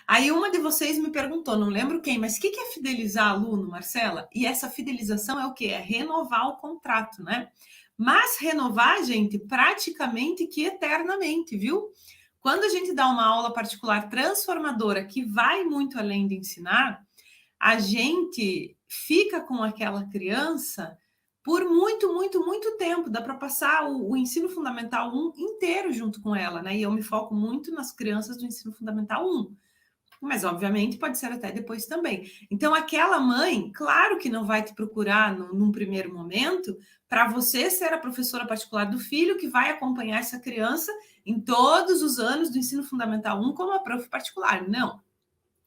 Aí uma de vocês me perguntou, não lembro quem, mas o que é fidelizar aluno, Marcela? E essa fidelização é o quê? É renovar o contrato, né? Mas renovar, gente, praticamente que eternamente, viu? Quando a gente dá uma aula particular transformadora que vai muito além de ensinar, a gente fica com aquela criança por muito, muito, muito tempo. Dá para passar o ensino fundamental 1 inteiro junto com ela, né? E eu me foco muito nas crianças do ensino fundamental 1. Mas, obviamente, pode ser até depois também. Então, aquela mãe, claro que não vai te procurar num primeiro momento para você ser a professora particular do filho que vai acompanhar essa criança em todos os anos do ensino fundamental 1 como a prof particular. Não.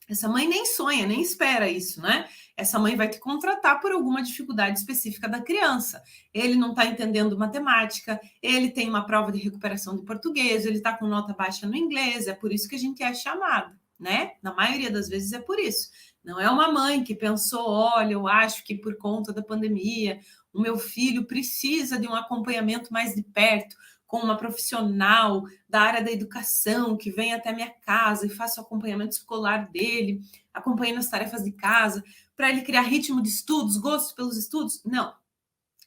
Essa mãe nem sonha, nem espera isso, né? Essa mãe vai te contratar por alguma dificuldade específica da criança. Ele não está entendendo matemática, ele tem uma prova de recuperação de português, ele está com nota baixa no inglês, é por isso que a gente é chamado, né? Na maioria das vezes é por isso. Não é uma mãe que pensou, olha, eu acho que por conta da pandemia, o meu filho precisa de um acompanhamento mais de perto, com uma profissional da área da educação que vem até minha casa e faça o acompanhamento escolar dele, acompanhando as tarefas de casa, para ele criar ritmo de estudos, gosto pelos estudos. Não.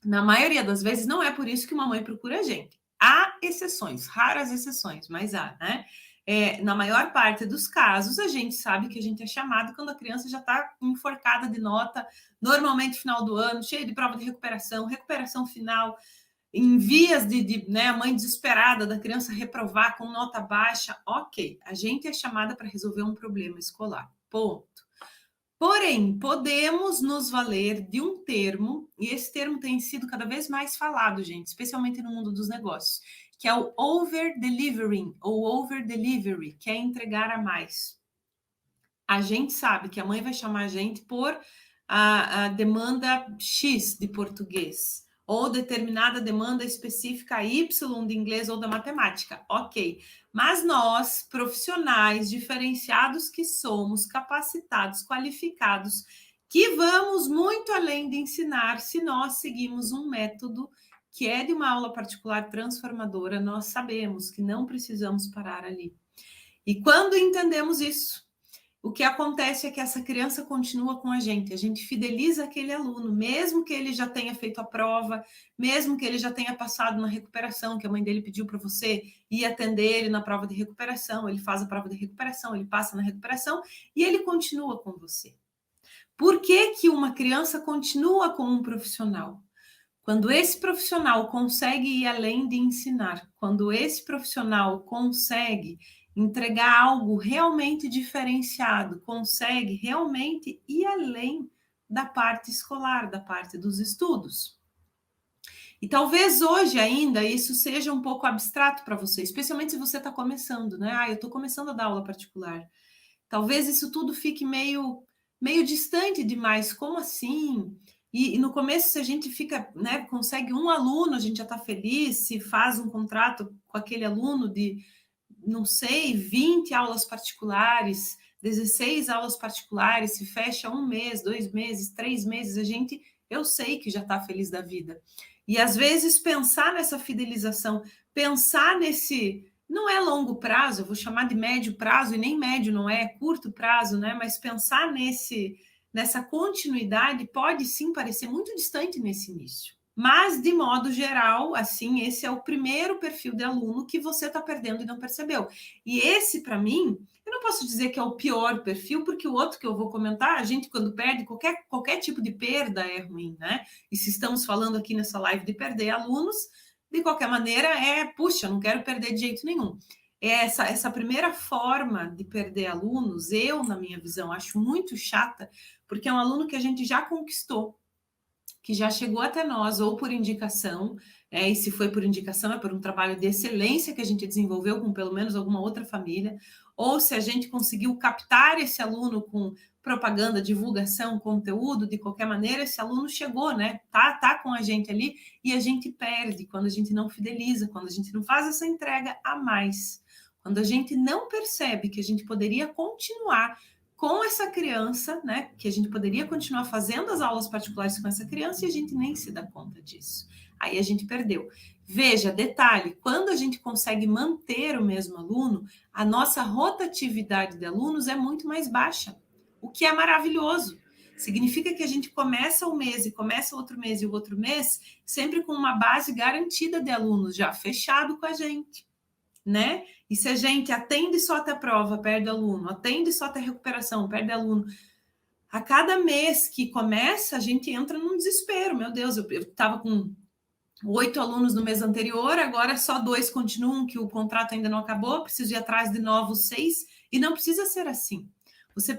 Na maioria das vezes, não é por isso que uma mãe procura a gente. Há exceções, raras exceções, mas há, né? Na maior parte dos casos, a gente sabe que a gente é chamado quando a criança já está enforcada de nota, normalmente final do ano, cheio de prova de recuperação final, em vias né, a mãe desesperada da criança reprovar com nota baixa, ok, a gente é chamada para resolver um problema escolar, ponto. Porém, podemos nos valer de um termo, e esse termo tem sido cada vez mais falado, gente, especialmente no mundo dos negócios, que é o over-delivering, ou over-delivery, que é entregar a mais. A gente sabe que a mãe vai chamar a gente por a demanda X de português, ou determinada demanda específica Y de inglês ou da matemática. Ok. Mas nós, profissionais diferenciados que somos, capacitados, qualificados, que vamos muito além de ensinar, se nós seguimos um método que é de uma aula particular transformadora, nós sabemos que não precisamos parar ali. E quando entendemos isso, o que acontece é que essa criança continua com a gente fideliza aquele aluno, mesmo que ele já tenha feito a prova, mesmo que ele já tenha passado na recuperação, que a mãe dele pediu para você ir atender ele na prova de recuperação, ele faz a prova de recuperação, ele passa na recuperação e ele continua com você. Por que que uma criança continua com um profissional? Quando esse profissional consegue ir além de ensinar, quando esse profissional consegue entregar algo realmente diferenciado, consegue realmente ir além da parte escolar, da parte dos estudos. E talvez hoje ainda isso seja um pouco abstrato para você, especialmente se você está começando, né? Eu estou começando a dar aula particular. Talvez isso tudo fique meio distante demais. Como assim? E no começo, se a gente fica, né, consegue um aluno, a gente já está feliz, se faz um contrato com aquele aluno de, não sei, 20 aulas particulares, 16 aulas particulares, se fecha um mês, 2 meses, 3 meses, eu sei que já está feliz da vida. E às vezes pensar nessa fidelização, pensar nesse, não é longo prazo, eu vou chamar de médio prazo, e nem médio não é curto prazo, né? Mas pensar nessa continuidade pode sim parecer muito distante nesse início. Mas, de modo geral, assim, esse é o primeiro perfil de aluno que você está perdendo e não percebeu. E esse, para mim, eu não posso dizer que é o pior perfil, porque o outro que eu vou comentar, a gente, quando perde, qualquer tipo de perda é ruim, né? E se estamos falando aqui nessa live de perder alunos, de qualquer maneira, puxa, não quero perder de jeito nenhum. Essa primeira forma de perder alunos, eu, na minha visão, acho muito chata, porque é um aluno que a gente já conquistou, que já chegou até nós, ou por indicação, e se foi por indicação, é por um trabalho de excelência que a gente desenvolveu com pelo menos alguma outra família, ou se a gente conseguiu captar esse aluno com propaganda, divulgação, conteúdo, de qualquer maneira, esse aluno chegou, né? Tá com a gente ali, e a gente perde quando a gente não fideliza, quando a gente não faz essa entrega a mais. Quando a gente não percebe que a gente poderia continuar com essa criança, né? Que a gente poderia continuar fazendo as aulas particulares com essa criança e a gente nem se dá conta disso. aí a gente perdeu. Veja, detalhe, quando a gente consegue manter o mesmo aluno, a nossa rotatividade de alunos é muito mais baixa, o que é maravilhoso. Significa que a gente começa um mês e começa outro mês e o outro mês sempre com uma base garantida de alunos já fechado com a gente, né? E se a gente atende só até a prova, perde aluno, atende só até a recuperação, perde aluno. A cada mês que começa, a gente entra num desespero. Meu Deus, eu estava com 8 alunos no mês anterior, agora só 2 continuam, que o contrato ainda não acabou, preciso ir atrás de novos 6, e não precisa ser assim. Você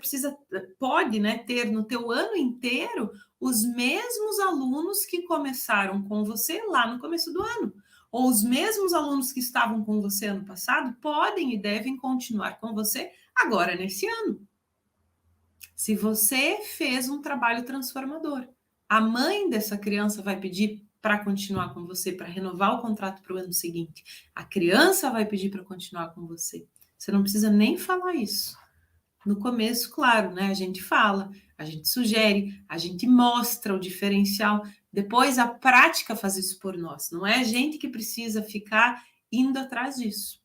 pode, né, ter no teu ano inteiro os mesmos alunos que começaram com você lá no começo do ano, ou os mesmos alunos que estavam com você ano passado podem e devem continuar com você agora nesse ano. Se você fez um trabalho transformador, a mãe dessa criança vai pedir para continuar com você, para renovar o contrato para o ano seguinte. A criança vai pedir para continuar com você. Você não precisa nem falar isso. No começo, claro, né? A gente fala, a gente sugere, a gente mostra o diferencial. Depois a prática faz isso por nós. Não é a gente que precisa ficar indo atrás disso.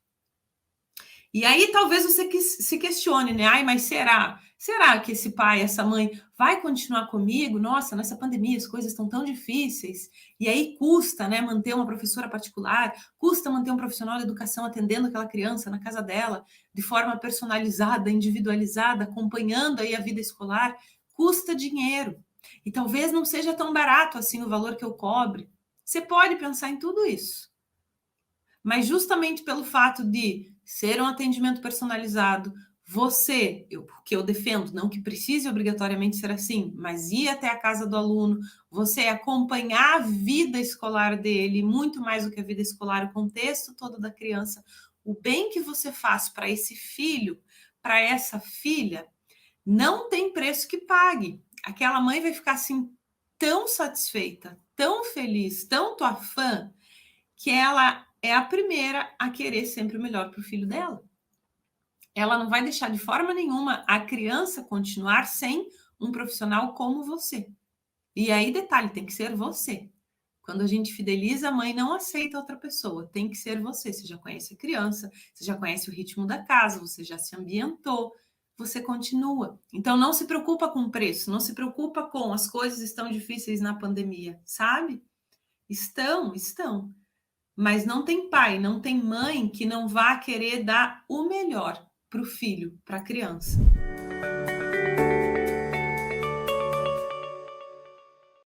E aí talvez você se questione, né? Ai, mas será? Será que esse pai, essa mãe vai continuar comigo? Nossa, nessa pandemia as coisas estão tão difíceis. E aí custa, né, manter uma professora particular, custa manter um profissional de educação atendendo aquela criança na casa dela, de forma personalizada, individualizada, acompanhando aí a vida escolar, custa dinheiro. E talvez não seja tão barato assim o valor que eu cobre. Você pode pensar em tudo isso. Mas justamente pelo fato de ser um atendimento personalizado, que eu defendo, não que precise obrigatoriamente ser assim, mas ir até a casa do aluno, você acompanhar a vida escolar dele, muito mais do que a vida escolar, o contexto todo da criança, o bem que você faz para esse filho, para essa filha, não tem preço que pague. Aquela mãe vai ficar assim tão satisfeita, tão feliz, tão tua fã, que ela é a primeira a querer sempre o melhor para o filho dela. Ela não vai deixar de forma nenhuma a criança continuar sem um profissional como você. E aí, detalhe, tem que ser você. Quando a gente fideliza, a mãe não aceita outra pessoa, tem que ser você. Você já conhece a criança, você já conhece o ritmo da casa, você já se ambientou, você continua. Então, não se preocupa com o preço, não se preocupa com as coisas estão difíceis na pandemia, sabe? Estão. Mas não tem pai, não tem mãe que não vá querer dar o melhor para o filho, para a criança.